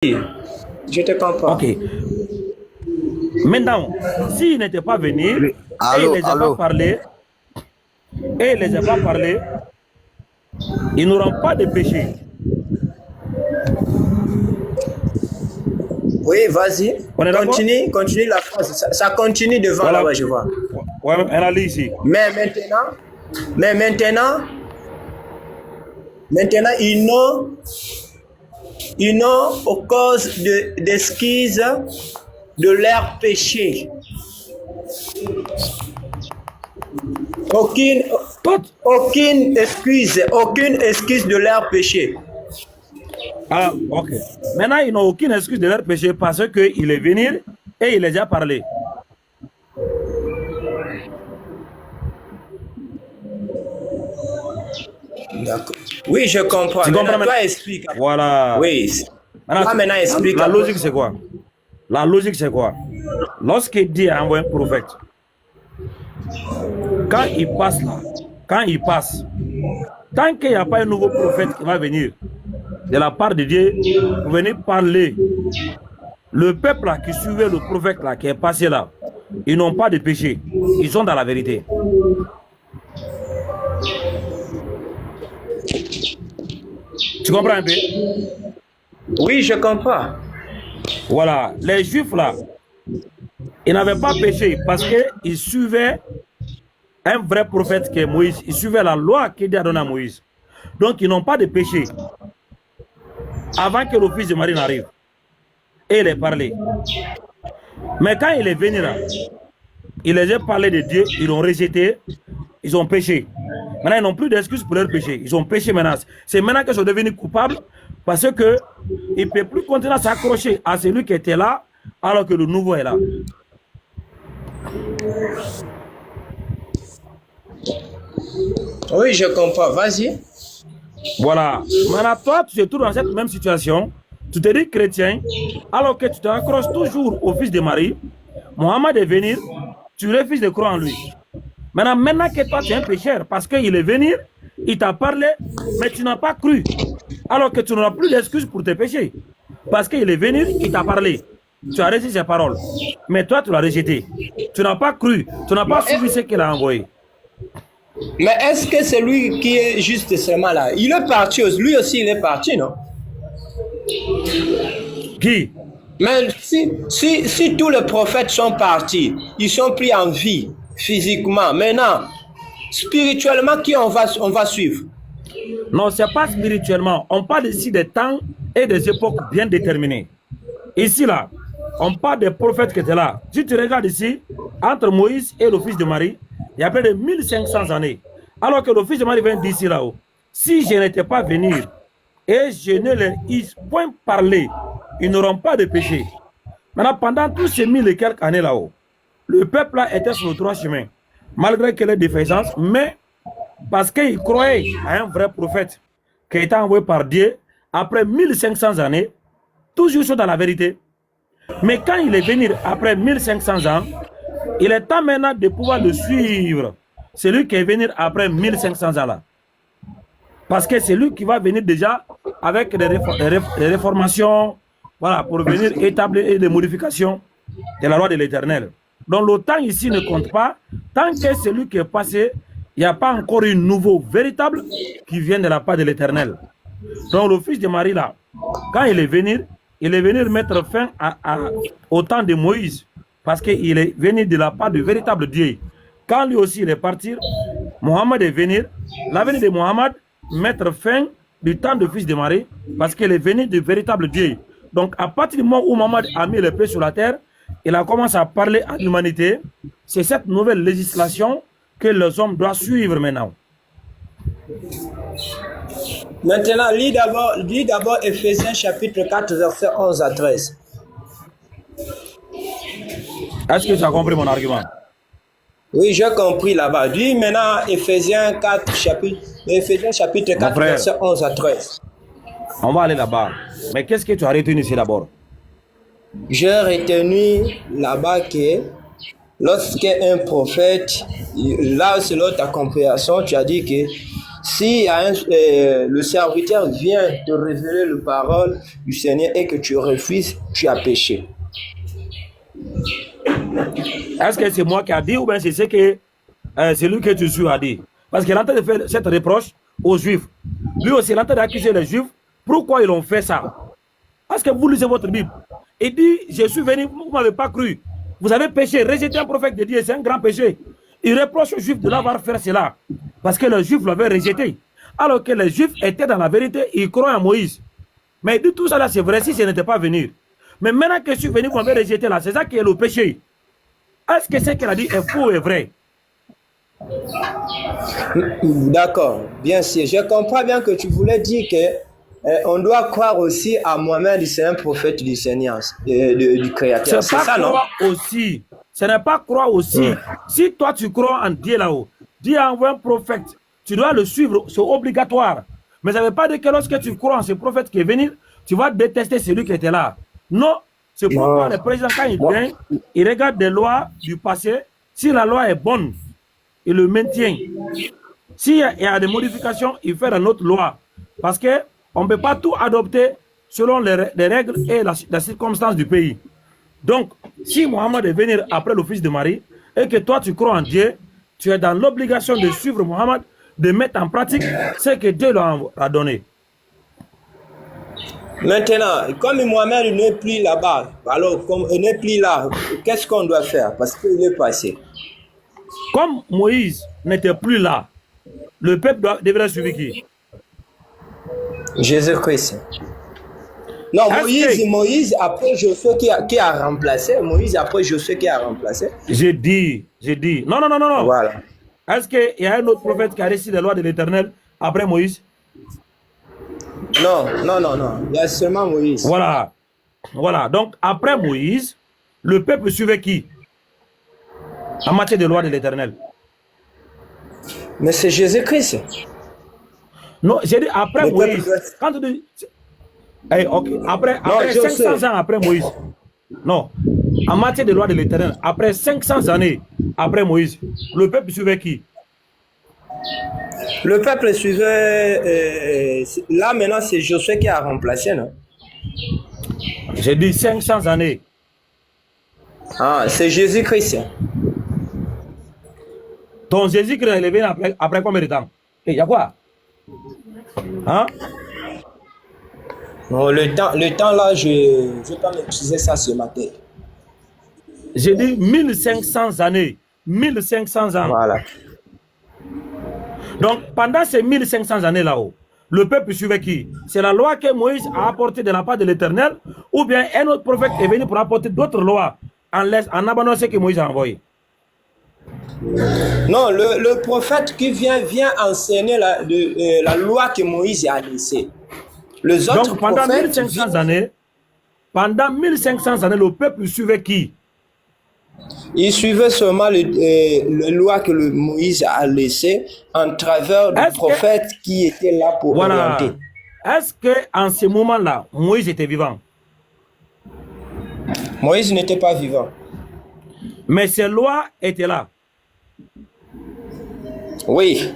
Je te comprends. Ok. Maintenant, s'il n'était pas venu, et il ne les a pas parlé, et il les a pas parlé, ils n'auront pas de péché. Oui, vas-y. Continue la phrase. Ça continue devant Voilà. là-bas, je vois. Ouais, elle a lu ici. Mais maintenant, ils n'ont aux causes d'excuses de leur péché. Aucune excuse de leur péché. Ah, ok. Maintenant, ils n'ont aucune excuse de leur péché parce qu'il est venu et il les a parlé. D'accord. Oui, je comprends. Tu comprends maintenant? Toi, explique. Voilà. Oui. Toi, maintenant, explique. La logique, c'est quoi? La logique, c'est quoi? Lorsqu'il dit à envoyer un prophète, quand il passe là, tant qu'il n'y a pas un nouveau prophète qui va venir de la part de Dieu pour venir parler, le peuple là, qui suivait le prophète là, qui est passé là, ils n'ont pas de péché. Ils sont dans la vérité. Tu comprends un peu? Oui, je comprends. Voilà, les Juifs là, ils n'avaient pas péché parce qu'ils suivaient un vrai prophète qui est Moïse. Ils suivaient la loi que Dieu a donnée à Moïse. Donc ils n'ont pas de péché avant que le fils de Marie n'arrive. Et il ait parlé. Mais quand il est venu là, il les a parlé de Dieu, ils l'ont rejeté, ils ont péché. Maintenant, ils n'ont plus d'excuses pour leur péché. Ils ont péché maintenant. C'est maintenant qu'ils sont devenus coupables parce qu'ils ne peuvent plus continuer à s'accrocher à celui qui était là alors que le nouveau est là. Oui, je comprends. Vas-y. Voilà. Maintenant, toi, tu es toujours dans cette même situation. Tu te dis chrétien, alors que tu t'accroches toujours au fils de Marie. Mohammed est venu, tu refuses de croire en lui. Maintenant que toi, tu es un pécheur, parce qu'il est venu, il t'a parlé, mais tu n'as pas cru. Alors que tu n'auras plus d'excuses pour tes péchés. Parce qu'il est venu, il t'a parlé. Tu as reçu ses paroles. Mais toi, tu l'as rejeté. Tu n'as pas cru. Tu n'as pas suivi ce qu'il a envoyé. Mais est-ce que c'est lui qui est juste seulement là? Il est parti, lui aussi il est parti, non? Qui? Mais si tous les prophètes sont partis, ils sont pris en vie, physiquement, maintenant, spirituellement, qui on va suivre? Non, ce n'est pas spirituellement. On parle ici des temps et des époques bien déterminées. Ici, là, on parle des prophètes qui étaient là. Si tu regardes ici, entre Moïse et le fils de Marie, il y a près de 1500 années. Alors que le fils de Marie vient d'ici là-haut. Si je n'étais pas venu et je ne leur ai point parlé, ils n'auront pas de péché. Maintenant, pendant tous ces 1000 et quelques années là-haut, le peuple là était sur le droit chemin. Malgré qu'il ait des défaillances, mais parce qu'il croyait à un vrai prophète qui a été envoyé par Dieu, après 1500 années, toujours dans la vérité. Mais quand il est venu après 1500 ans, il est temps maintenant de pouvoir le suivre. C'est lui qui est venu après 1500 ans là. Parce que c'est lui qui va venir déjà avec des réformations, voilà, pour venir établir des modifications de la loi de l'Éternel. Donc le temps ici ne compte pas. Tant que celui qui est passé, il n'y a pas encore un nouveau véritable qui vient de la part de l'Éternel. Donc le fils de Marie là, quand il est venu mettre fin au temps de Moïse. Parce qu'il est venu de la part du véritable Dieu. Quand lui aussi il est parti, Mohammed est venu, la venue de Mohammed, mettre fin du temps du fils de Marie, parce qu'il est venu du véritable Dieu. Donc à partir du moment où Mohammed a mis le pied sur la terre, il a commencé à parler à l'humanité. C'est cette nouvelle législation que les hommes doivent suivre maintenant. Maintenant, lis d'abord Ephésiens chapitre 4, verset 11 à 13. Est-ce que tu as compris mon argument? Oui, j'ai compris là-bas. Dis maintenant Ephésiens chapitre 4, verset 11 à 13. On va aller là-bas. Mais qu'est-ce que tu as retenu ici d'abord? J'ai retenu là-bas que lorsqu'un prophète, là selon ta compréhension, tu as dit que si le serviteur vient te révéler la parole du Seigneur et que tu refuses, tu as péché. Est-ce que c'est moi qui a dit ou bien c'est ce que c'est lui que tu suis a dit? Parce qu'il est en train de faire cette reproche aux Juifs. Lui aussi, il est en train d'accuser les Juifs. Pourquoi ils ont fait ça? Parce que vous lisez votre Bible. Il dit, je suis venu, vous ne m'avez pas cru. Vous avez péché, rejeté un prophète de Dieu, c'est un grand péché. Il reproche aux Juifs de l'avoir fait cela. Parce que les Juifs l'avaient rejeté. Alors que les Juifs étaient dans la vérité, ils croient en Moïse. Mais il dit tout ça là, c'est vrai si ce n'était pas venu. Mais maintenant que je suis venu, vous m'avez rejeté là, c'est ça qui est le péché. Est-ce que ce qu'elle a dit est faux et vrai? D'accord, bien sûr. Je comprends bien que tu voulais dire que on doit croire aussi à Mohamed, c'est un prophète du Seigneur, du Créateur. C'est ça, non? Aussi. Ce n'est pas croire aussi. Si toi tu crois en Dieu là-haut, Dieu a envoyé un prophète, tu dois le suivre, c'est obligatoire. Mais ça ne veut pas dire que lorsque tu crois en ce prophète qui est venu, tu vas détester celui qui était là. Non, c'est pourquoi le président, quand il vient, il regarde des lois du passé. Si la loi est bonne, il le maintient. S'il y a des modifications, il fait une autre loi. Parce qu'on ne peut pas tout adopter selon les règles et la circonstance du pays. Donc, si Mohamed est venu après le fils de Marie, et que toi tu crois en Dieu, tu es dans l'obligation de suivre Mohamed, de mettre en pratique ce que Dieu leur a donné. Maintenant, comme Mohamed n'est plus là-bas, alors comme il n'est plus là, qu'est-ce qu'on doit faire? Parce qu'il est passé. Comme Moïse n'était plus là, le peuple devrait suivre qui? Jésus-Christ. Non, Moïse, après Josué qui a remplacé. Moïse, après Josué qui a remplacé. J'ai dit. Non. Voilà. Est-ce qu'il y a un autre prophète qui a reçu les lois de l'Éternel après Moïse? Non. Il y a seulement Moïse. Voilà. Donc, après Moïse, le peuple suivait qui? En matière de loi de l'Éternel. Mais c'est Jésus-Christ. Non, j'ai dit après le Moïse. Quand tu dis... Hey, okay. Après 500 ans après Moïse. Non. En matière de loi de l'Éternel, après 500 années après Moïse, le peuple suivait qui? Le peuple suivait... là, maintenant, c'est Josué qui a remplacé, non? J'ai dit 500 années. Ah, c'est Jésus-Christ. Ton Jésus-Christ, il est venu après combien de temps? Et il y a quoi? Hein? Non, le temps là, je ne vais pas m'utiliser ça ce matin. J'ai dit 1500 années. 1500 ans. Voilà. Donc, pendant ces 1500 années là-haut, le peuple suivait qui? C'est la loi que Moïse a apportée de la part de l'Éternel, ou bien un autre prophète est venu pour apporter d'autres lois en abandonnant ce que Moïse a envoyé? Non, le prophète qui vient enseigner la loi que Moïse a laissée. Les autres donc, pendant 1500 années, le peuple suivait qui? Il suivait seulement les lois que Moïse a laissées en travers du prophète qui était là pour orienter. Est-ce qu'en ce moment-là, Moïse était vivant? Moïse n'était pas vivant. Mais ces lois étaient là. Oui.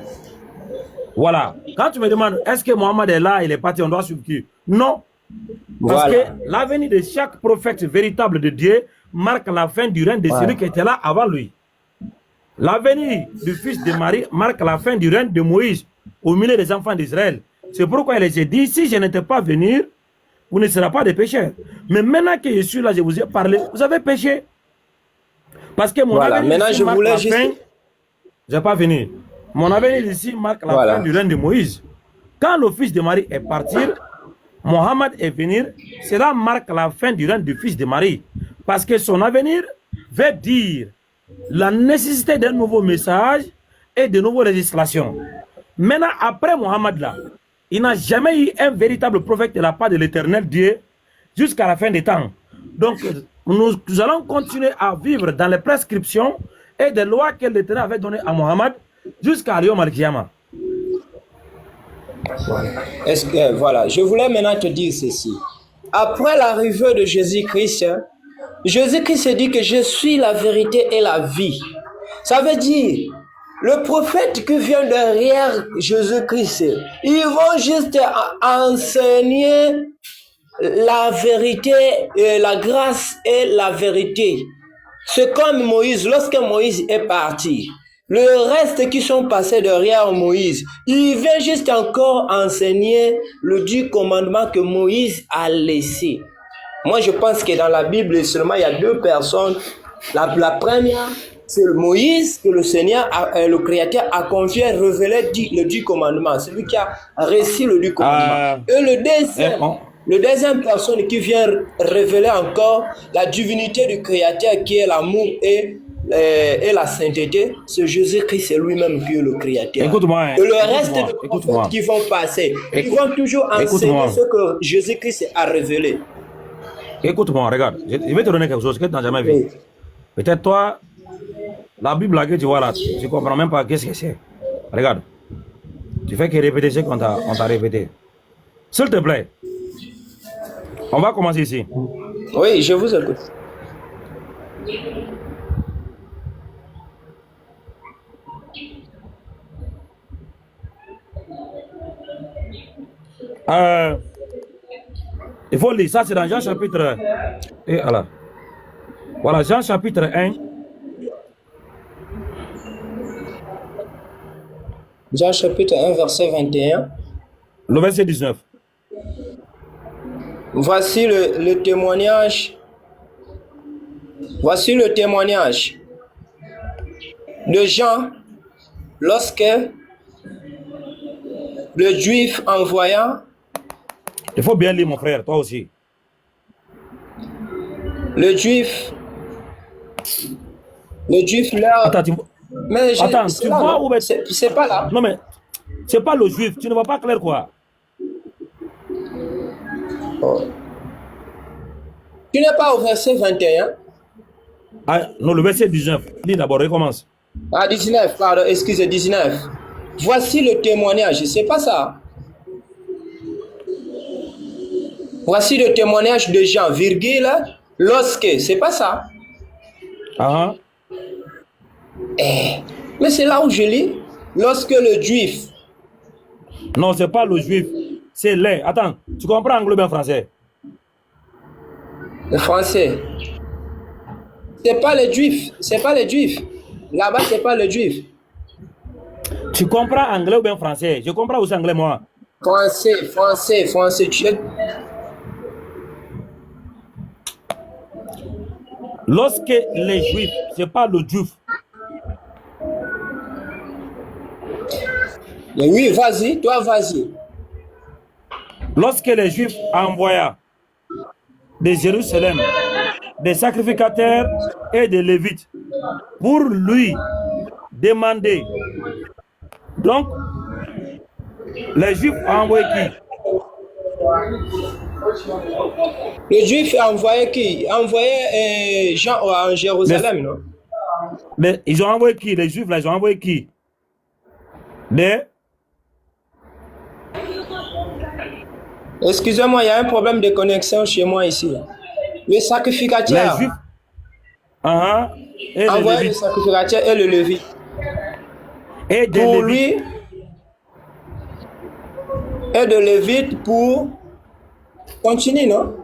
Voilà. Quand tu me demandes, est-ce que Mohamed est là, il est parti, on doit suivre qui? Non. Parce que l'avenir de chaque prophète véritable de Dieu marque la fin du règne de celui qui était là avant lui. L'avenir du fils de Marie marque la fin du règne de Moïse au milieu des enfants d'Israël. C'est pourquoi il a dit, si je n'étais pas venu, vous ne serez pas des pécheurs. Mais maintenant que je suis là, je vous ai parlé, vous avez péché. Parce que mon avenir ici marque la fin. Je n'ai pas venu. Mon avenir ici marque la fin du règne de Moïse. Quand le fils de Marie est parti, Mohamed est venu, cela marque la fin du règne du fils de Marie. Parce que son avenir veut dire la nécessité d'un nouveau message et de nouvelles législations. Maintenant, après Mohamed là, il n'a jamais eu un véritable prophète de la part de l'Éternel Dieu jusqu'à la fin des temps. Donc, nous allons continuer à vivre dans les prescriptions et des lois que l'Éternel avait données à Mohamed jusqu'à Yom Al-Kiyama. Voilà. Je voulais maintenant te dire ceci. Après l'arrivée de Jésus-Christ, Jésus-Christ dit que je suis la vérité et la vie. Ça veut dire, le prophète qui vient derrière Jésus-Christ, ils vont juste enseigner la vérité, et la grâce et la vérité. C'est comme Moïse, lorsque Moïse est parti, le reste qui sont passés derrière Moïse, il vient juste encore enseigner le 10 commandements que Moïse a laissé. Moi, je pense que dans la Bible, seulement il y a deux personnes. La première, c'est Moïse, que le Seigneur, le Créateur, a confié à révéler le 10 commandements. C'est lui qui a réussi le 10 commandements. Et le deuxième personne qui vient révéler encore la divinité du Créateur, qui est l'amour et la sainteté, c'est Jésus-Christ, c'est lui-même qui est le Créateur. Écoute-moi. Et le reste des prophètes qui vont passer, ils vont toujours enseigner ce que Jésus-Christ a révélé. Écoute-moi, regarde, je vais te donner quelque chose que tu n'as jamais vu. Oui. Peut-être toi, la Bible là que tu vois là, tu ne comprends même pas qu'est-ce que c'est. Regarde, tu fais que répéter ce qu'on t'a répété. S'il te plaît, on va commencer ici. Oui, je vous écoute. Il faut lire, ça c'est dans Jean chapitre... Et alors, voilà, Jean chapitre 1. Jean chapitre 1, verset 21. Le verset 19. Voici le témoignage. Voici le témoignage de Jean lorsque le Juif envoya. Il faut bien lire, mon frère, toi aussi. Le Juif leur... Attends, tu vois où... C'est pas là. Non, mais c'est pas le Juif. Tu ne vois pas clair, quoi. Oh. Tu n'es pas au verset 21? Ah, non, le verset 19. Lis d'abord, recommence. Ah, 19, pardon, excusez, 19. Voici le témoignage, c'est pas ça. Voici le témoignage de Jean, virgule, lorsque, c'est pas ça. Ah. Mais c'est là où je lis, lorsque le Juif. Non, c'est pas le Juif, c'est les. Attends, tu comprends anglais bien français? Le français. C'est pas les Juifs, c'est pas les Juifs. Là-bas, c'est pas le Juif. Tu comprends anglais ou bien français? Je comprends aussi anglais, moi. Français. Lorsque les Juifs, c'est pas le Juif. Oui, vas-y, toi, vas-y. Lorsque les Juifs envoyaient de Jérusalem des sacrificateurs et des Lévites pour lui demander. Donc, les Juifs ont envoyé qui? Les Juifs envoyaient qui? Envoyaient Jean en Jérusalem, non? Ils ont envoyé qui? Les Juifs, là, ils ont envoyé qui? Excusez-moi, il y a un problème de connexion chez moi ici. Les sacrificateurs. Les Juifs. Et envoyaient les sacrificateurs et le Lévite. Et pour lui. Et de Lévite pour continuer, non?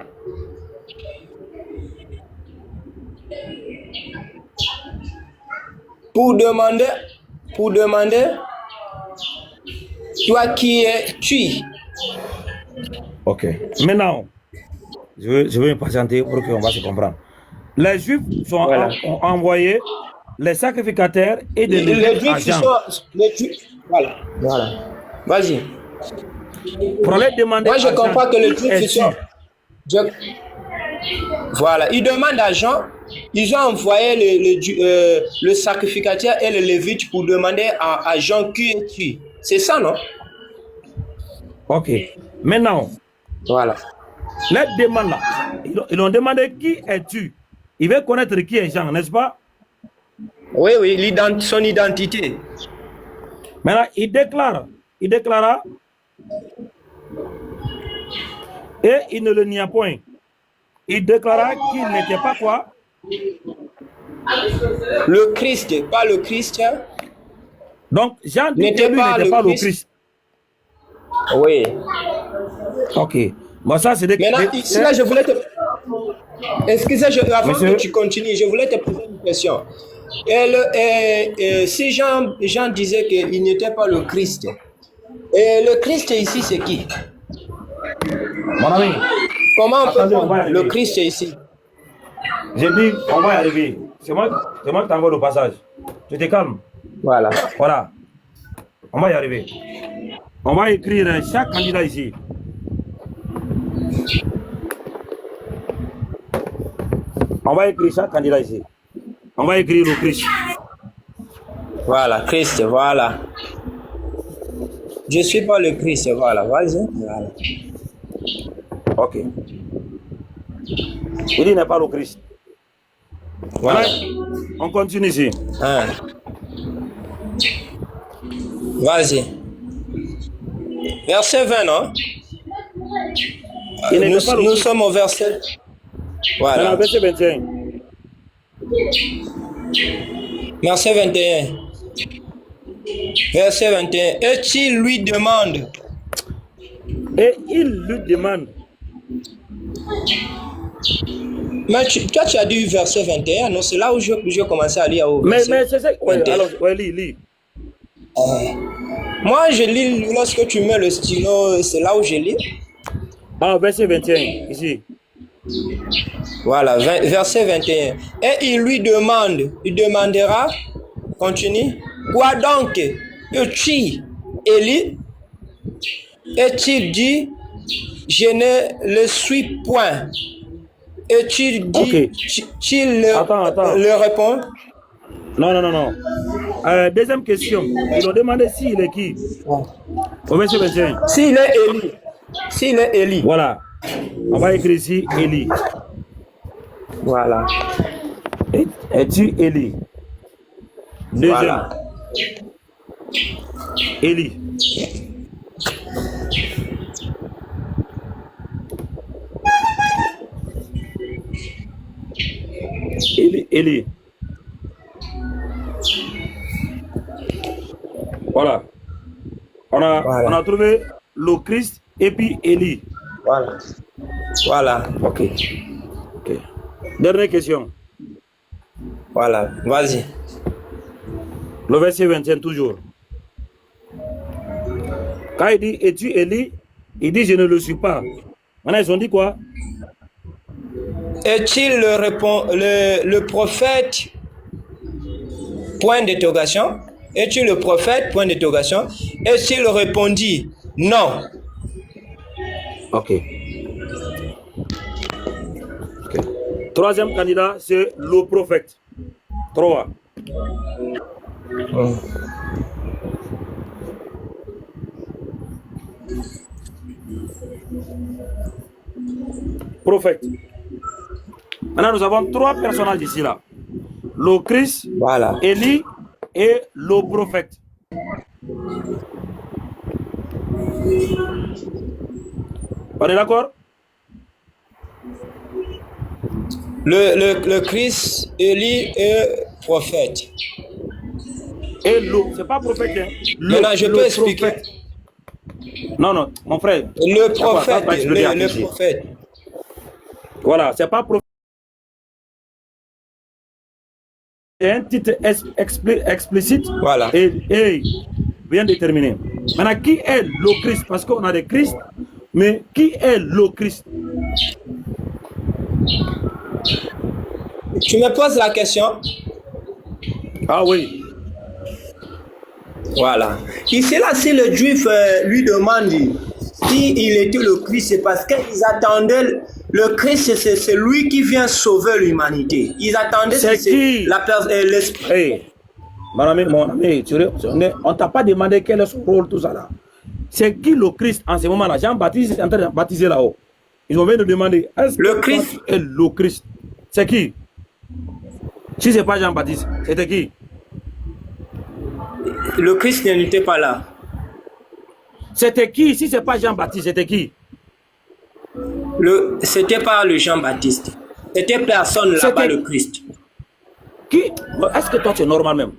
Pour demander, toi qui es-tu? Ok. Maintenant, je vais me patienter pour qu'on va se comprendre. Les Juifs ont envoyé les sacrificateurs et des Lévites à Jean. Voilà. Vas-y. Pour les demander. Moi, je comprends que les Juifs sont. Voilà. Ils demandent à Jean. Ils ont envoyé le sacrificateur et le Lévite pour demander à Jean qui es-tu. C'est ça, non? Ok. Maintenant. Voilà. Les demandes là. Ils ont demandé qui es-tu. Ils veulent connaître qui est Jean, n'est-ce pas? Oui, son identité. Maintenant, il déclara, et il ne le nia point. Il déclara qu'il n'était pas quoi? Le Christ, pas le Christ. Donc, Jean dit que N'était lui pas n'était le pas le Christ. Christ. Oui. Ok. Bon, ça, c'est des... Maintenant, ici, là, je voulais te... Excusez, avant Monsieur? que tu continues, je voulais te poser une question. Si Jean disait qu'il n'était pas le Christ, et le Christ ici, c'est qui? Mon ami, Comment on peut attendez, on va y prendre le arriver. Christ ici? J'ai dit, on va y arriver. C'est moi qui t'envoie le passage. Tu te calmes. Voilà. Voilà. On va y arriver. On va écrire chaque candidat ici. On va écrire chaque candidat ici. On va écrire le Christ. Voilà, Christ, voilà. Je ne suis pas le Christ, voilà, vas-y. Voilà. Ok. Il n'est pas le Christ. Voilà. On continue ici. Hein. Vas-y. Verset 20, non? Il n'est pas le Nous Christ. sommes au verset. Voilà, Voilà. verset 21. Verset 21. Verset 21. Et il lui demande. Et il lui demande. Mais toi, tu as dit verset 21, non? C'est là où je commençais à lire. Mais c'est ça. Ouais, 21. alors, ouais, lis. Moi, je lis lorsque tu mets le stylo, c'est là où je lis. Ah, verset 21, ici. Voilà, verset 21. Et il lui demande, il demandera, continue, quoi donc es-tu, Élie? Et il dit, je ne le suis point. Et tu dis, Ok. tu le, Attends. le réponds. Non. Deuxième question. Ils ont demandé s'il est qui. Au verset 21. S'il est Élie. S'il est Élie. Voilà. On va écrire ici Élie. Voilà. Es-tu Élie? Deuxième. Voilà. Élie. Élie. Voilà. On a trouvé le Christ et puis Élie. Voilà. Voilà. Ok. Dernière question. Voilà. Vas-y. Le verset 21 toujours. Quand il dit es-tu Élie, il dit je ne le suis pas. Maintenant ils ont dit quoi? Est-il le prophète? Point d'interrogation. Es-tu le prophète? Point d'interrogation. Est-il répondit non. Ok. Troisième candidat, c'est le prophète. 3. Prophète. Maintenant, nous avons 3 personnages ici, là. Le Christ, Voilà. Élie et le prophète. On est d'accord? Le Christ, Élie et prophète. Et c'est pas prophète. Hein. Maintenant, je peux expliquer. Prophète. Non, mon frère. Le prophète, le prophète. Voilà, c'est pas prophète. C'est un titre explicite. Voilà. Et bien déterminé. Maintenant, qui est le Christ? Parce qu'on a des Christ, mais qui est le Christ? Tu me poses la question? Ah oui. Voilà. Ici, là, si le juif lui demande s'il était le Christ, c'est parce qu'ils attendaient le Christ, c'est lui qui vient sauver l'humanité. Ils attendaient l'esprit. Hey, mon ami, on t'a pas demandé quel est son rôle, tout ça là. C'est qui le Christ en ce moment-là? Jean-Baptiste est en train de baptiser là-haut. Ils ont venu nous demander, est-ce que le Christ est le Christ? C'est qui? Si c'est pas Jean-Baptiste, c'était qui? Le Christ n'était pas là. C'était qui? Si c'est pas Jean-Baptiste, c'était qui? C'était pas le Jean-Baptiste. C'était personne là-bas, le Christ. Qui? Est-ce que toi tu es normal même?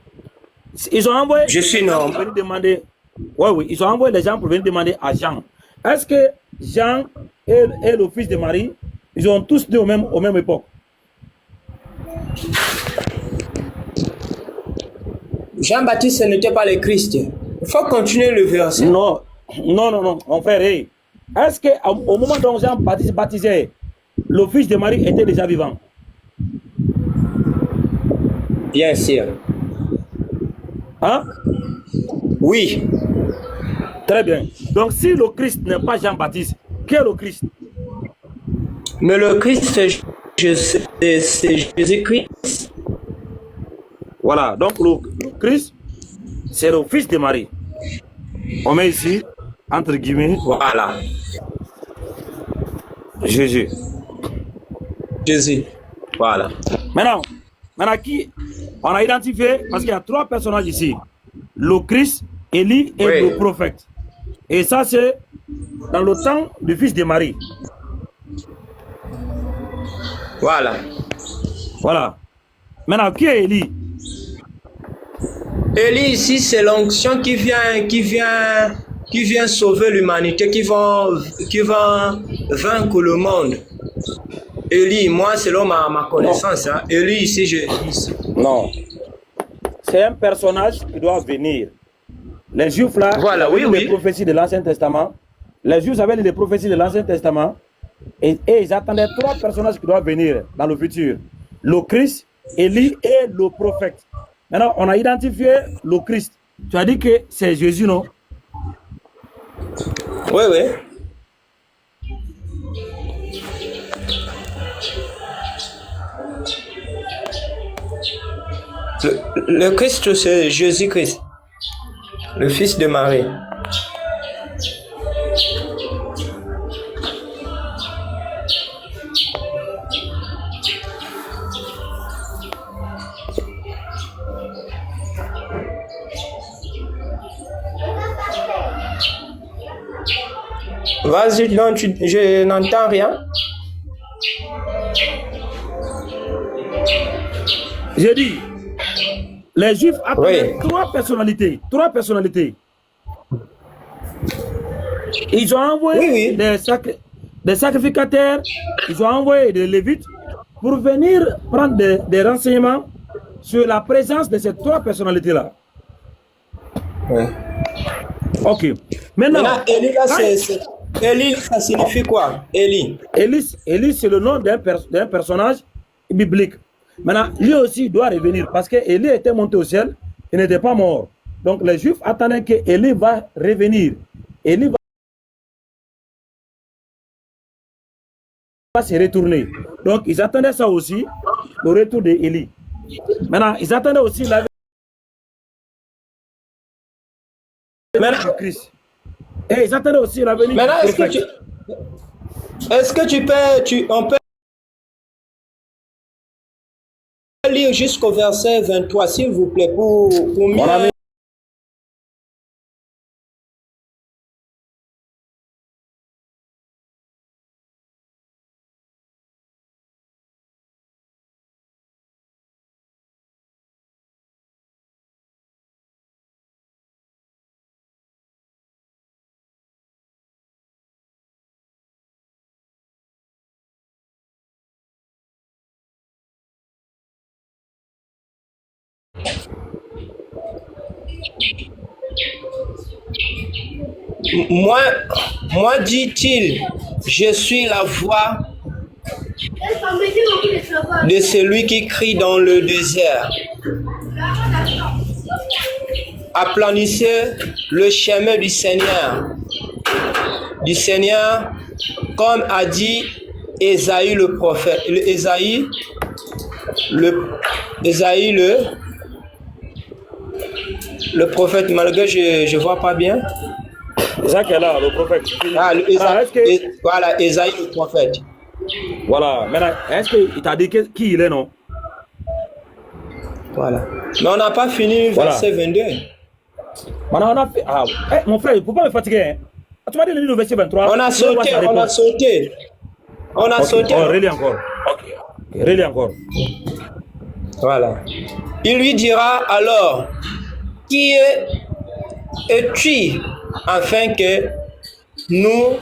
Ils ont envoyé Je suis pour normal. venir demander. Oui, oui, ils ont envoyé les gens pour venir demander à Jean. Est-ce que Jean et le fils de Marie, ils ont tous né au même époque? Jean-Baptiste n'était pas le Christ. Il faut continuer le verset. Non, non, non, non, mon frère. Hey. Est-ce qu'au moment dont Jean-Baptiste baptisait, le fils de Marie était déjà vivant? Bien sûr. Hein? Oui. Très bien. Donc, si le Christ n'est pas Jean-Baptiste, qui est le Christ? Mais le Christ, c'est Jésus-Christ. Voilà. Donc, le Christ, c'est le fils de Marie. On met ici, entre guillemets, Voilà. Jésus. Jésus. Voilà. Maintenant, qui on a identifié, parce qu'il y a trois personnages ici. Le Christ, Élie et Oui. le prophète. Et ça, c'est dans le temps du fils de Marie. Voilà. Voilà. Maintenant, qui est Élie? Élie ici, c'est l'onction qui vient sauver l'humanité, qui va vaincre le monde. Élie, moi, selon ma connaissance, hein, Élie ici, ici. Non. C'est un personnage qui doit venir. Les Juifs là, Voilà, oui, les prophéties de l'Ancien Testament. Les Juifs avaient les prophéties de l'Ancien Testament et ils attendaient trois personnages qui doivent venir dans le futur. Le Christ, Élie et le prophète. Maintenant, on a identifié le Christ. Tu as dit que c'est Jésus, non? Oui, oui. Le Christ, c'est Jésus-Christ, le fils de Marie. Vas-y, non, je n'entends rien. J'ai dit, les Juifs attendaient Oui. trois personnalités. Trois personnalités. Ils ont envoyé Oui, oui. des sacrificateurs, ils ont envoyé des Lévites pour venir prendre des renseignements sur la présence de ces trois personnalités-là. Oui. Ok. Maintenant, Élie, là, Élie, ça signifie quoi? Élie. Élie, c'est le nom d'un personnage biblique. Maintenant, lui aussi doit revenir parce que Élie était monté au ciel, il n'était pas mort. Donc les Juifs attendaient que Élie va revenir. Élie va se retourner. Donc ils attendaient ça aussi, le retour d'Élie. Maintenant, ils attendaient aussi la venue de Christ. Et ils attendaient aussi la venue Maintenant, du prophète. on peut lire jusqu'au verset 23, s'il vous plaît, pour mieux. Moi, dit-il, je suis la voix de celui qui crie dans le désert. Aplanissez le chemin du Seigneur. Comme a dit Ésaïe le prophète. Ésaïe, le prophète, malgré je vois pas bien. Isaac est là, le prophète. Voilà, Ésaïe le prophète. Voilà, maintenant, est-ce qu'il t'a dit qui il est, non? Voilà. Mais on n'a pas fini verset 22. Maintenant, on a fait. Ah, mon frère, il ne faut pas me fatiguer. Hein? Tu m'as dit le verset 23. On a sauté. On a sauté. Oh, relis encore. Ok. Relis encore. Voilà. Il lui dira alors, qui es-tu afin que nous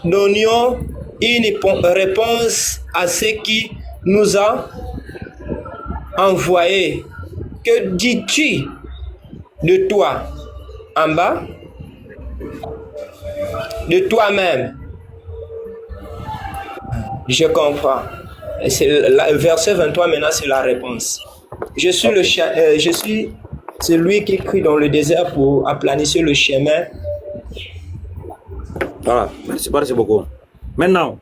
donnions une réponse à ce qui nous a envoyé? Que dis-tu de toi en bas? De toi-même. Je comprends. C'est le verset 23 maintenant, c'est la réponse. Je suis je suis celui qui crie dans le désert pour aplanir le chemin. Voilà, merci beaucoup. Maintenant,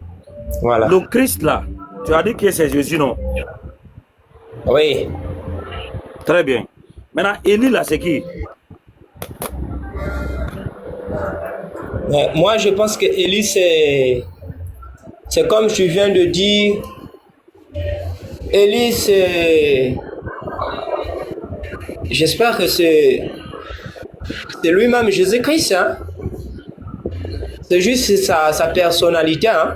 voilà. Le Christ là, tu as dit que c'est Jésus, non? Oui. Très bien. Maintenant, Élie là, c'est qui? Moi, je pense que Élie, c'est comme tu viens de dire. Élie, c'est... J'espère que c'est lui-même Jésus-Christ. Hein? C'est juste sa personnalité. Hein?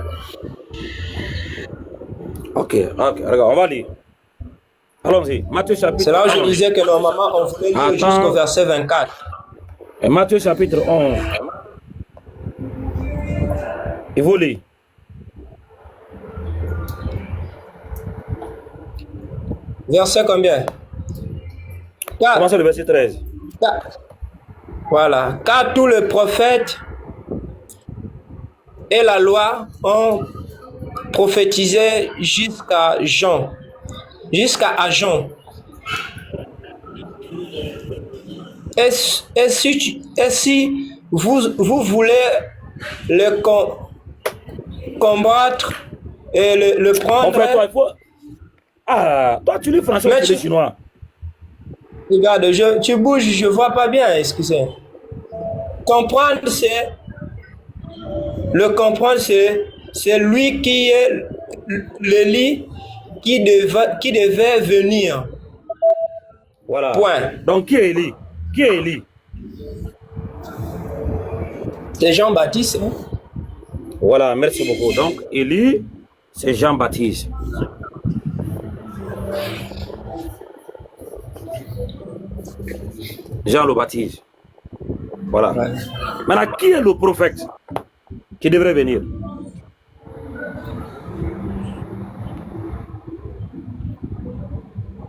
Ok, regarde, on va lire. Allons-y. Matthieu chapitre 11. C'est là où je disais que normalement, on voulait lire jusqu'au verset 24. Et Matthieu chapitre 11. Il faut lire. Verset combien? Commencez le verset 13. Voilà. Car tous les prophètes et la loi ont prophétisé jusqu'à Jean. Et si vous voulez le combattre et le prendre... En fait, toi, il faut... Ah, toi, tu lis français ou tu lis chinois? Regarde, tu bouges, je vois pas bien, excusez. Comprendre, c'est... Le comprendre, c'est lui qui est le lit qui devait venir. Voilà. Point. Donc, qui est Élie? Qui est Élie? C'est Jean-Baptiste. Hein? Voilà, merci beaucoup. Donc, Élie, c'est Jean-Baptiste. Jean le Baptiste. Voilà. Ouais. Maintenant, qui est le prophète qui devrait venir?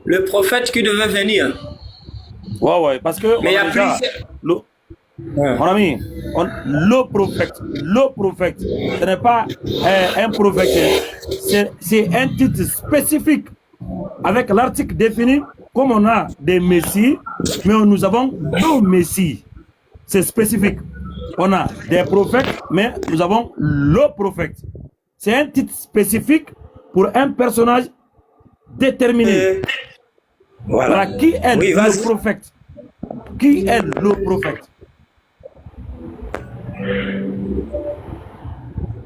Le prophète qui devait venir. Ouais, parce que... Mais il y a plusieurs... Mon ami, le prophète, ce n'est pas un prophète, c'est un titre spécifique avec l'article défini, comme on a des messies, mais nous avons deux messies. C'est spécifique. On a des prophètes, mais nous avons le prophète. C'est un titre spécifique pour un personnage déterminé. Voilà. Qui est le prophète? Qui est le prophète?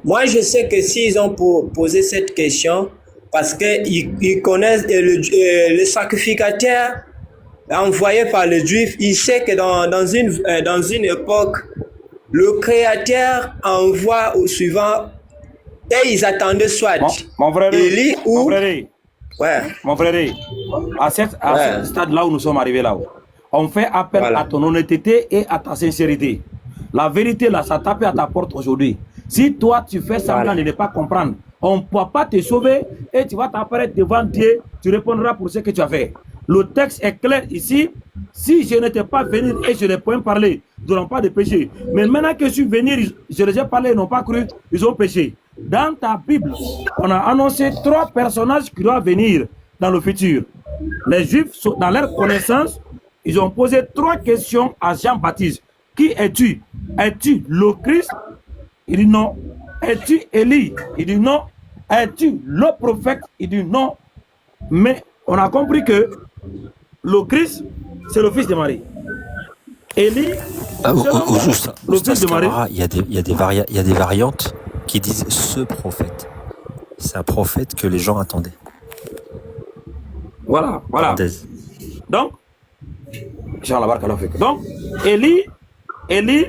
Moi, je sais que s'ils ont posé cette question, parce qu'ils connaissent le sacrificateur envoyé par le juif, il sait que dans une époque, le créateur envoie au suivant, et ils attendaient soit mon frère, Élie ou... Mon frère, à ce stade-là où nous sommes arrivés là, on fait appel à ton honnêteté et à ta sincérité. La vérité, là, ça tape à ta porte aujourd'hui. Si toi, tu fais semblant de ne pas comprendre, on ne pourra pas te sauver et tu vas t'apparaître devant Dieu, tu répondras pour ce que tu as fait. Le texte est clair ici. Si je n'étais pas venu et je n'ai point parlé, ils n'auront pas de péché. Mais maintenant que je suis venu, je les ai parlé, ils n'ont pas cru, ils ont péché. Dans ta Bible, on a annoncé 3 personnages qui doivent venir dans le futur. Les Juifs, dans leur connaissance, ils ont posé 3 questions à Jean-Baptiste. Qui es-tu? Es-tu le Christ? Il dit non. Es-tu Élie? Il dit non. Es-tu le prophète? Il dit non. Mais on a compris que le Christ, c'est le fils de Marie. Élie, le fils de Marie. Il y a des variantes qui disent ce prophète. C'est un prophète que les gens attendaient. Voilà. Donc, Élie,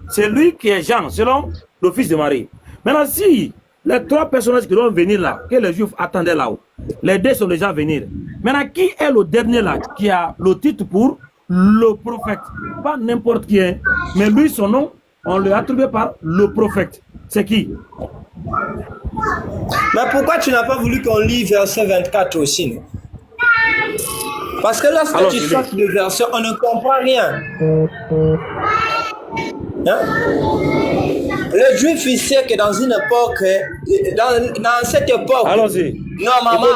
c'est lui qui est Jean, selon le fils de Marie. Maintenant, si les 3 personnages qui doivent venir là, que les Juifs attendaient là-haut, les 2 sont déjà venus. Maintenant, qui est le dernier là, qui a le titre pour le prophète? Pas n'importe qui, hein, mais lui, son nom, on le attribue par le prophète. C'est qui? Mais pourquoi tu n'as pas voulu qu'on lit verset 24 aussi, non? Parce que lorsque Alors, tu sortes le verset, on ne comprend rien. Hein? Le juif, il sait que dans une époque, dans cette époque, allons-y. normalement,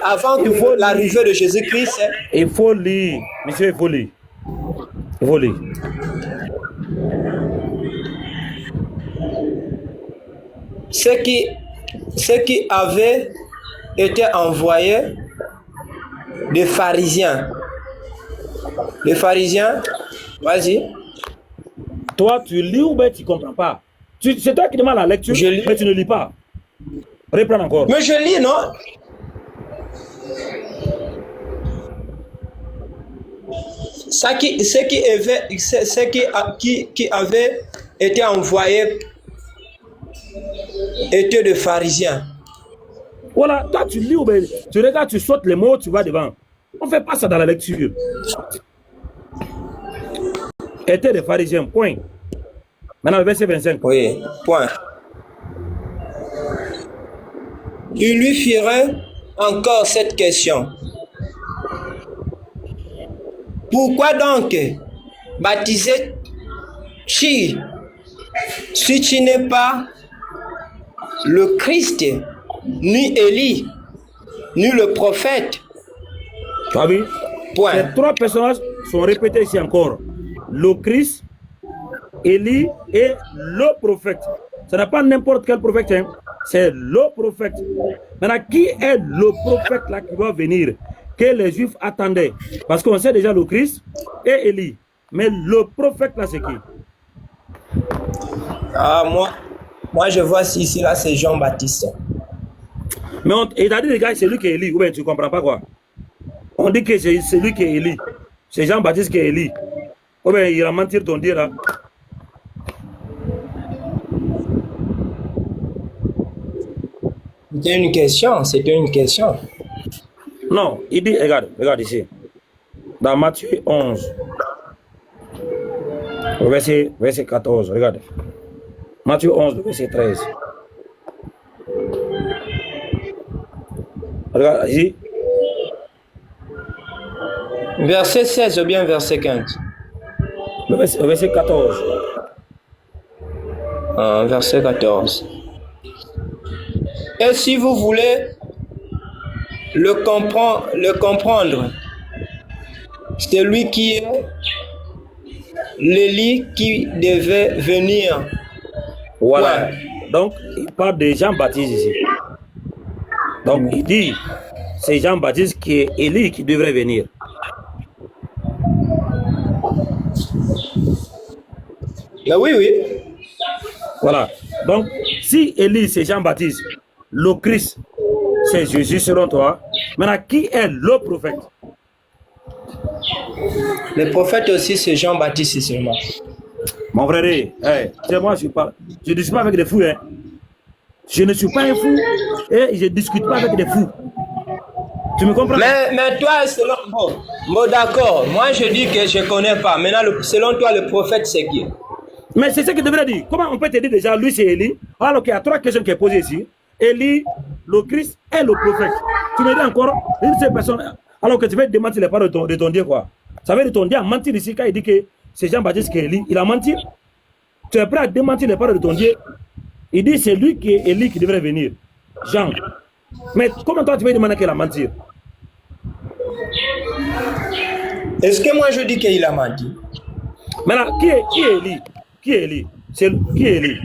avant l'arrivée de Jésus-Christ, il faut lire, monsieur, il faut lire. Il faut lire. Ceux qui avaient été envoyés des pharisiens. Les pharisiens, vas-y. Toi, tu lis ou bien tu ne comprends pas? C'est toi qui demandes la lecture, mais tu ne lis pas. Reprends encore. Mais je lis, non? Ceux qui avaient été envoyés étaient des pharisiens. Voilà, toi tu lis ou bien tu regardes, tu sautes les mots, tu vas devant. On ne fait pas ça dans la lecture. Étaient des pharisiens, point. Maintenant, le verset 25. Oui, point. Il lui ferait encore cette question. Pourquoi donc baptisais-tu si tu n'es pas le Christ, ni Élie, ni le prophète? Tu as vu? Point. Les 3 personnages sont répétés ici encore. Le Christ, Élie et le prophète. Ce n'est pas n'importe quel prophète, hein. C'est le prophète. Maintenant, qui est le prophète là qui va venir, que les Juifs attendaient? Parce qu'on sait déjà le Christ et Élie. Mais le prophète là, c'est qui? Ah, moi je vois ici, là, c'est Jean-Baptiste. Mais il a dit, les gars, c'est lui qui est Élie. Ou bien tu ne comprends pas quoi? On dit que c'est lui qui est Élie. C'est Jean-Baptiste qui est Élie. Ou bien il va mentir ton dire là. C'était une question. Non, il dit, regarde ici. Dans Matthieu 11, verset 14, regarde. Matthieu 11, verset 13. Regarde ici. Verset 16 ou bien verset 15? Verset 14. Verset 14. Et si vous voulez le comprendre, c'est lui qui est l'Élie qui devait venir. Voilà. Ouais. Donc, il parle de Jean-Baptiste ici. Donc, il dit, c'est Jean-Baptiste qui est Élie qui devrait venir. Oui. Voilà. Donc, si Élie, c'est Jean-Baptiste, le Christ, c'est Jésus selon toi. Maintenant, qui est le prophète? Le prophète aussi, c'est Jean-Baptiste seulement. Mon frère, hey, moi, je ne discute pas avec des fous. Hein. Je ne suis pas un fou et je ne discute pas avec des fous. Tu me comprends? Mais toi, selon... Bon, d'accord. Moi, je dis que je ne connais pas. Maintenant, selon toi, le prophète, c'est qui? Mais c'est ce qu'il devrait dire. Comment on peut te dire déjà, lui, c'est Élie, alors qu'il y a 3 questions qui sont posées ici. Élie, le Christ et le prophète. Tu me dis encore, une seule personne, alors que tu veux démentir les paroles de ton Dieu, quoi. Ça veut dire ton Dieu a menti ici quand il dit que c'est Jean-Baptiste qui est Élie. Il a menti. Tu es prêt à démentir les paroles de ton Dieu? Il dit c'est lui qui est Élie qui devrait venir. Jean. Mais comment toi tu veux demander qu'il a menti? Est-ce que moi je dis qu'il a menti? Maintenant, qui est Élie? Qui est Élie? Qui est Élie?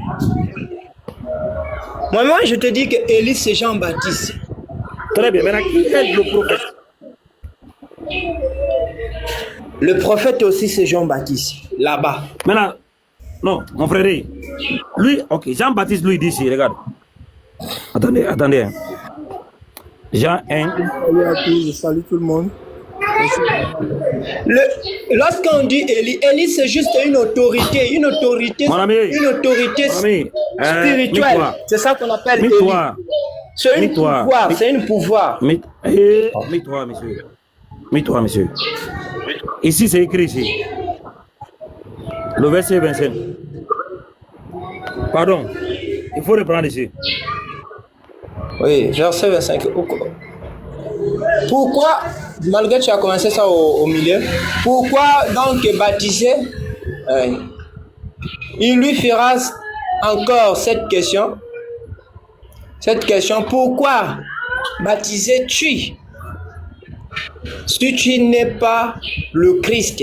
Moi, je te dis que Élie, c'est Jean-Baptiste. Très bien. Maintenant, qui est le prophète? Le prophète aussi, c'est Jean-Baptiste. Là-bas. Maintenant, non, mon frère, lui, ok, Jean-Baptiste, lui, dit ici, regarde. Attendez. Jean 1. Salut à tous, je salue tout le monde. Lorsqu'on dit Élie, Élie c'est juste une autorité spirituelle. C'est ça qu'on appelle Élie. C'est une pouvoir, c'est une pouvoir. Mets-toi, monsieur. Mets-toi, monsieur. Ici, c'est écrit ici. Le verset 25. Pardon, il faut reprendre ici. Oui, verset 25. Pourquoi, malgré que tu as commencé ça au milieu, pourquoi donc baptiser il lui fera encore cette question. Pourquoi baptiser-tu si tu n'es pas le Christ,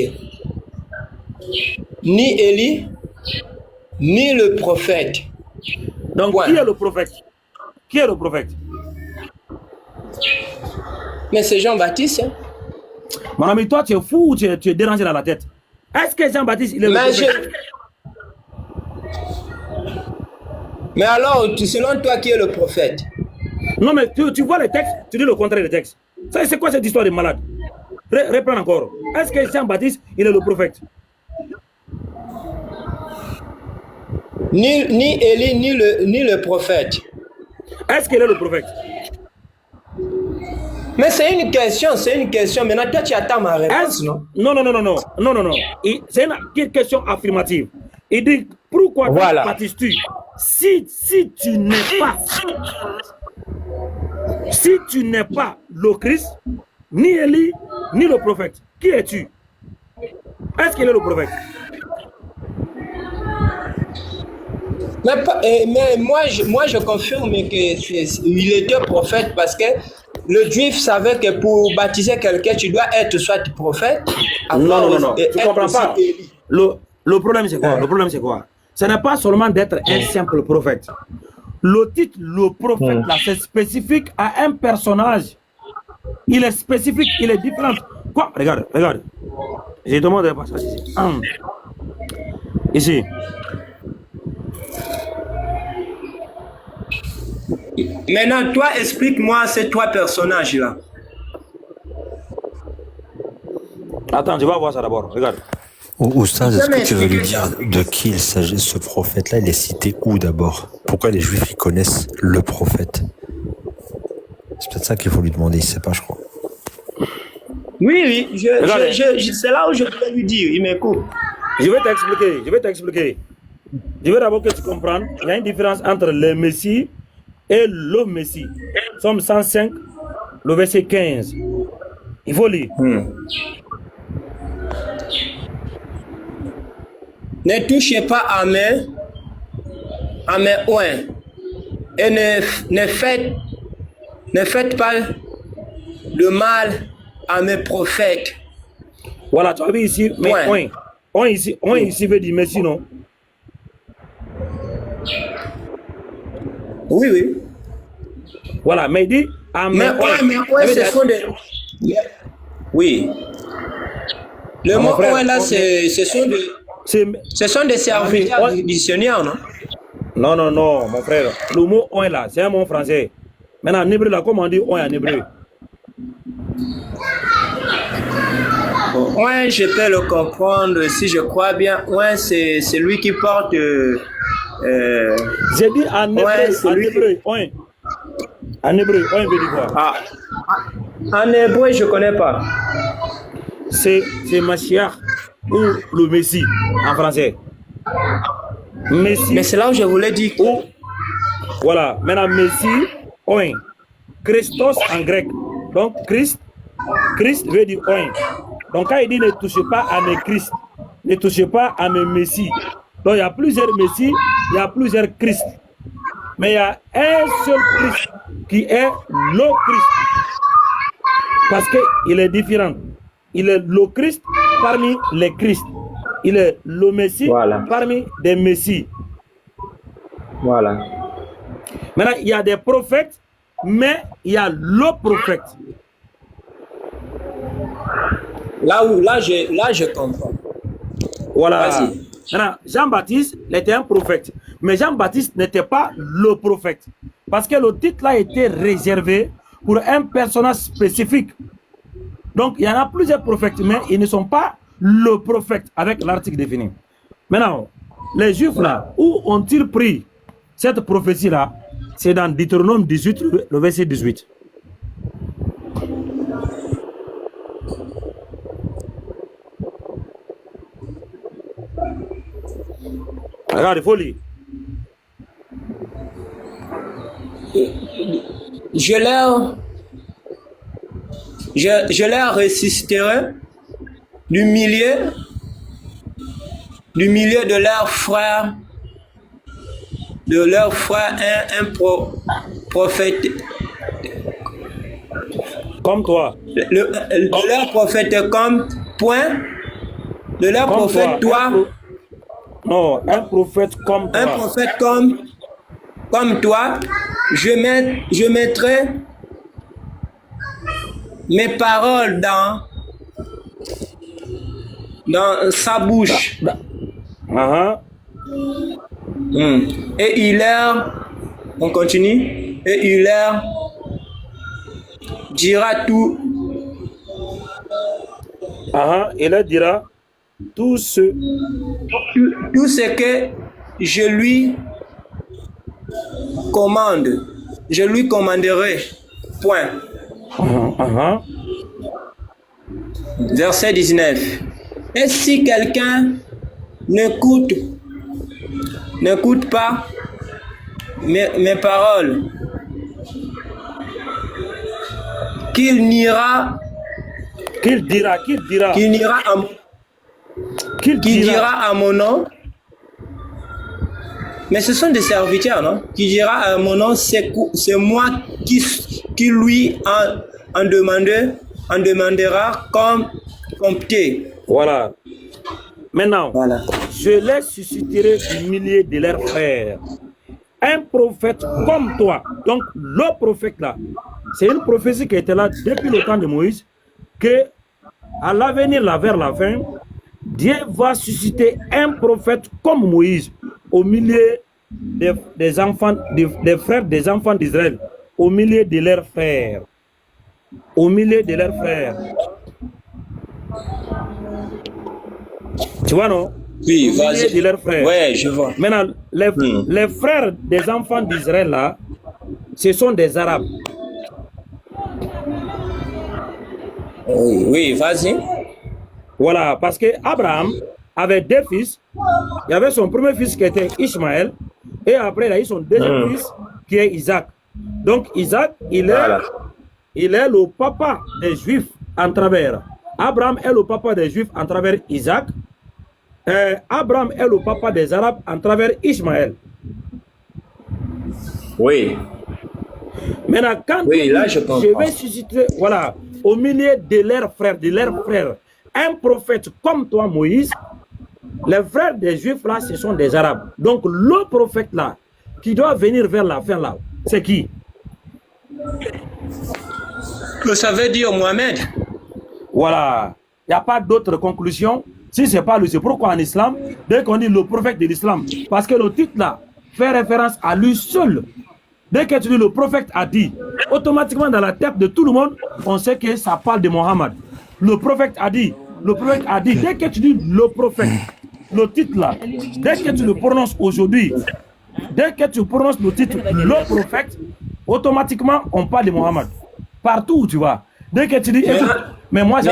ni Élie, ni le prophète? Donc, qui est le prophète? Qui est le prophète? Mais c'est Jean-Baptiste. Hein? Mon ami, toi, tu es fou ou tu es dérangé dans la tête? Est-ce que Jean-Baptiste, il est le prophète? Mais alors, selon toi, qui est le prophète? Non, mais tu vois le texte, tu dis le contraire du texte. C'est quoi cette histoire de malade? Reprends encore. Est-ce que Jean-Baptiste, il est le prophète? Ni Élie, ni le prophète. Est-ce qu'il est le prophète? Mais c'est une question. Maintenant, toi, tu attends ma réponse, non? Non. C'est une question affirmative. Il dit, pourquoi baptises-tu si tu n'es pas le Christ, ni Élie, ni le prophète, qui es-tu? Est-ce qu'il est le prophète? Mais moi, je confirme qu'il était prophète parce que le juif savait que pour baptiser quelqu'un, tu dois être soit prophète. Non. Tu ne comprends pas. Le problème, c'est quoi? Le problème, c'est quoi? Ce n'est pas seulement d'être un simple prophète. Le titre, le prophète, là, c'est spécifique à un personnage. Il est spécifique, il est différent. Quoi? Regarde. Je demande un passage ici. Ici. Maintenant, toi, explique-moi ces trois personnages-là. Attends, je vais voir ça d'abord. Regarde. Oustaz, est-ce que tu veux lui dire de qui il s'agit? Ce prophète-là, il est cité où d'abord? Pourquoi les Juifs ils connaissent le prophète? C'est peut-être ça qu'il faut lui demander, il ne sait pas, je crois. Oui, c'est là où je voulais lui dire, il m'écoute. Je vais t'expliquer. Je veux d'abord que tu comprennes, il y a une différence entre le Messie et le Messie. Somme 105, le verset 15. Il faut lire. Ne touchez pas à mes oins et ne faites pas de mal à mes prophètes. Voilà, tu as vu ici, mais oin ici veut dire Messie, non? Oui. Voilà, mais il dit à mes oins. Ce sont des... Oui. Le mot oin là, ce sont des serviteurs du dictionnaire, non? Non, mon frère. Le mot oin là, c'est un mot français. Maintenant, en hébreu là, comment on dit oin en hébreu? Oin, je peux le comprendre si je crois bien. Oin, c'est celui qui porte. J'ai dit en hébreu, oin. En hébreu, oin veut dire quoi? En hébreu, je ne connais pas. C'est Mashiach ou le Messie en français. Messie. Mais c'est là où je voulais dire. Voilà, maintenant Messie, oin. Christos en grec. Donc Christ veut dire oin. Donc quand il dit ne touchez pas à mes Christ, ne touchez pas à mes Messie. Donc il y a plusieurs Messie, il y a plusieurs Christ. Mais il y a un seul Christ qui est le Christ. Parce qu'il est différent. Il est le Christ parmi les Christ. Il est le Messie parmi des Messies. Voilà. Maintenant, il y a des prophètes, mais il y a le prophète. Là, je comprends. Voilà. Maintenant, Jean-Baptiste était un prophète. Mais Jean-Baptiste n'était pas le prophète. Parce que le titre là était réservé pour un personnage spécifique. Donc, il y en a plusieurs prophètes, mais ils ne sont pas le prophète avec l'article défini. Maintenant, les Juifs là, où ont-ils pris cette prophétie-là? C'est dans Deutéronome 18, le verset 18. Regarde, il faut lire. Je leur ressusciterai du milieu de leurs frères, un prophète comme toi. De leur prophète comme point, de leur Comme prophète toi, non, un prophète comme toi. un prophète comme toi, je mettrai mes paroles dans sa bouche. Et il leur, on continue, et il leur dira tout. Il leur dira tout ce que je lui commande, je lui commanderai. Point. Verset 19. Et si quelqu'un n'écoute pas mes paroles, qu'il dira à mon nom. Mais ce sont des serviteurs, non? Qui dira à mon nom, c'est moi qui lui en demandera comme compté. Voilà. Maintenant, voilà. Je les susciterai du milieu de leurs frères. Un prophète comme toi. Donc, le prophète là, c'est une prophétie qui était là depuis le temps de Moïse, que à l'avenir, là, vers la fin, Dieu va susciter un prophète comme Moïse au milieu des enfants, des frères des enfants d'Israël, au milieu de leurs frères. Au milieu de leurs frères. Tu vois, non? Oui, vas-y. De leurs frères. Ouais, je vois. Maintenant, les frères des enfants d'Israël, là, ce sont des Arabes. Oui, vas-y. Voilà, parce que Abraham avait deux fils. Il y avait son premier fils qui était Ishmaël, et après il a eu son deuxième fils qui est Isaac. Donc Isaac, il est le papa des Juifs en travers. Abraham est le papa des Juifs en travers Isaac. Abraham est le papa des Arabes en travers Ishmaël. Oui. Maintenant, quand je vais susciter, voilà, au milieu de leurs frères, un prophète comme toi, Moïse, les frères des Juifs là, ce sont des Arabes. Donc le prophète là, qui doit venir vers la fin là, c'est qui? Ça veut dire Mohamed. Voilà. Il n'y a pas d'autre conclusion. Si ce n'est pas lui, c'est pourquoi en islam, dès qu'on dit le prophète de l'islam, parce que le titre là fait référence à lui seul. Dès que tu dis le prophète a dit, automatiquement dans la tête de tout le monde, on sait que ça parle de Mohammed. Le prophète a dit, dès que tu dis le prophète, le titre là, dès que tu le prononces aujourd'hui, dès que tu prononces le titre le prophète, automatiquement on parle de Mohammed. Partout où tu vas. Dès que tu dis, écoute, mais moi j'ai